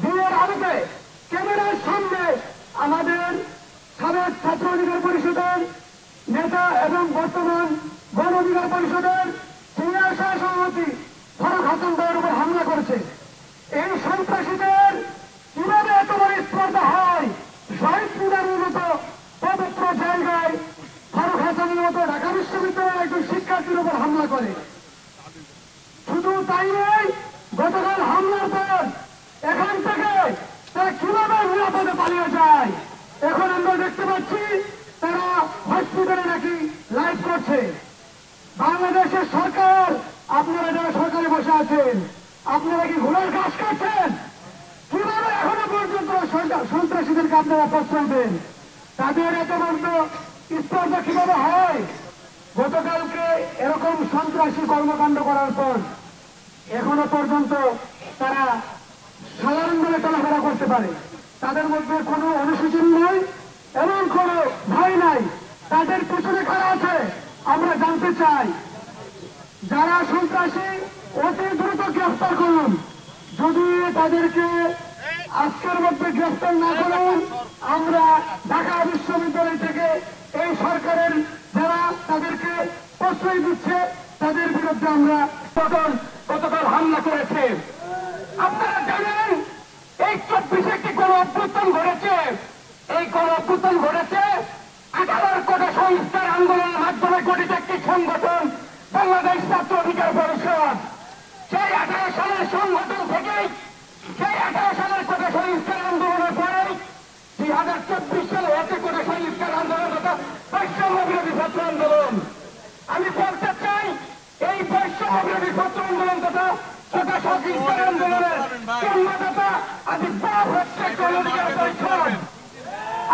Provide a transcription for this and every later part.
দিনের আলোকে ক্যামেরার সামনে আমাদের সাবেক ছাত্র অধিকার পরিষদের নেতা এবং বর্তমান গণ অধিকার পরিষদের সিনিয়র সহসভাপতি ফারুক হাসান ভাইয়ের উপর হামলা করেছে। এই সন্ত্রাসীদের কিভাবে এত বড় স্পর্ধা হয়? শহীদ মিনারের মতো পবিত্র জায়গায় ফারুক হাসানের মতো ঢাকা বিশ্ববিদ্যালয়ের একজন শিক্ষার্থীর উপর হামলা করে। শুধু তাই নয়, গতকাল হামলার পর এখান থেকে তারা কিভাবে নিরাপদে পালিয়ে যায়। এখন আমরা দেখতে পাচ্ছি তারা হসপিটালে নাকি লাইভ করছে। বাংলাদেশের সরকার, আপনারা যারা সরকারে বসে আছেন, আপনারা কি ঘোড়ার ঘাস খাচ্ছেন? কিভাবে এখনো পর্যন্ত সন্ত্রাসীদেরকে আপনারা প্রশ্রয় দেন? তাদের এত বড় স্পর্ধা কিভাবে হয়? গতকালকে এরকম সন্ত্রাসী কর্মকাণ্ড করার পর এখনো পর্যন্ত তারা সাধারণভাবে চলাফেরা করতে পারে। তাদের মধ্যে কোনো অনুসূচিত নয় এবং কোনো ভয় নাই। তাদের পিছনে কারা আছে আমরা জানতে চাই। যারা সন্ত্রাসী অতি দ্রুত গ্রেফতার করুন। যদি তাদেরকে আজকের মধ্যে গ্রেফতার না করেন, আমরা ঢাকা বিশ্ববিদ্যালয় থেকে এই সরকারের যারা তাদেরকে প্রশ্রয় দিচ্ছে তাদের বিরুদ্ধে আমরা গতকাল হামলা করেছে। আপনারা জানেন এই 24 একটি গণ অভ্যুত্থান ঘটেছে। এই গণ অভ্যুত্থান ঘটেছে 18 কোটি সংস্কার আন্দোলনের মাধ্যমে গঠিত একটি সংগঠন বাংলাদেশ ছাত্র অধিকার পরিষদ। সেই 18 সালের সংগঠন থেকেই, সেই 18 সালের কোটি সংস্কার আন্দোলনের পরে 2024 সালে 1 কোটি সংস্কার আন্দোলন তথা বৈষম্য বিরোধী ছাত্র আন্দোলন। আমি বলতে চাই এই বৈষম্য বিরোধী ছাত্র আন্দোলন তথা কোটা সংস্কার আন্দোলনের জন্মদাতা আজ হচ্ছে গণ অধিকার পরিষদ।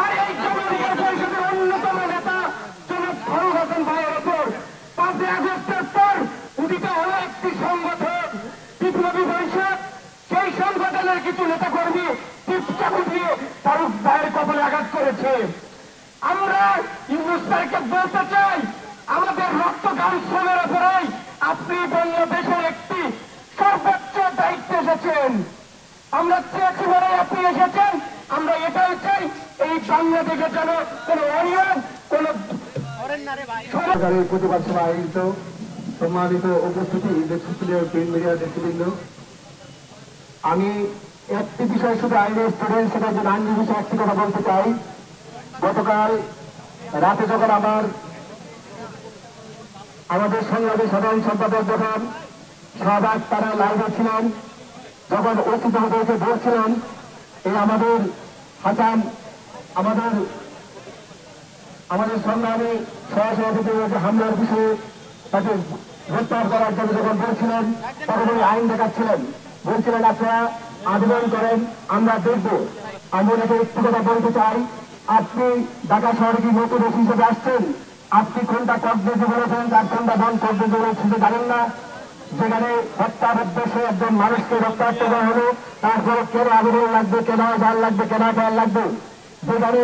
আর এই গণ অধিকার পরিষদের অন্যতম নেতা জনাব ফারুক হাসান ভাইয়ের ওপর 5 আগস্টের পর উদিত হল একটি সংগঠন বিপ্লবী পরিষদ। সেই সংগঠনের কিছু নেতাকর্মী টিপচাবু দিয়ে ফারুক ভাইয়ের কপালে আঘাত করেছে। আমরা ইউনূস স্যারকে বলতে চাই, আমাদের রক্ত ঘাম শ্রমের উপরেই আপনি বাংলাদেশের একটি সর্বোচ্চ দায়িত্বে এসেছেন। আমরা চেয়েছি বলে আপনি এসেছেন। আমরা এটাই চাই এই বাংলাদেশের যেন কোন অনিয়ম, কোন সরকারের প্রতিবাদ সভা আয়োজিত সম্মানিত উপস্থিতি প্রিন্ট মিডিয়া নেতৃবৃন্দ, আমি একটি বিষয় শুধু আইনের স্টুডেন্ট সেটা যে আইনজীবী বিষয়ে একটি কথা বলতে চাই। গতকাল রাতে যখন আমাদের সংগ্রামী সাধারণ সম্পাদক যখন শাহবাগ তারা লাইভে ছিলেন, যখন অতীত হতে বলছিলেন এই আমাদের হাসান আমাদের সংগ্রামী সহসভাপতি হামলার বিষয়ে তাকে গ্রেপ্তার করার জন্য যখন বলছিলেন, তখন উনি আইন দেখাচ্ছিলেন, বলছিলেন আপনারা আবেদন করেন, আমরা দেখব। আমি ওনাকে একটু কথা বলতে চাই, আপনি ঢাকা শহরে কি নতুন ওসি হিসেবে আসছেন? আপনি কোনটা কক্সবাজার বলেছেন আর কোনটা বন কক্সবাজার বলেছেন জানেন না? যেখানে হত্যার উদ্দেশ্যে একজন মানুষকে রক্তাক্ত করা হলো, তারপরে কেন আবেদন লাগবে, কেন জাল লাগবে, কেন জাল লাগবে? যেখানে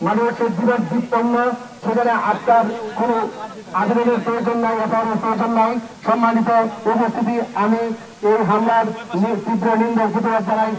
মানুষের জীবন বিপন্ন, সেখানে আপনার কোন আবেদনের প্রয়োজন নাই, এফআইআর প্রয়োজন নাই। সম্মানিত উপস্থিতি, আমি এই হামলার তীব্র নিন্দা জানাই।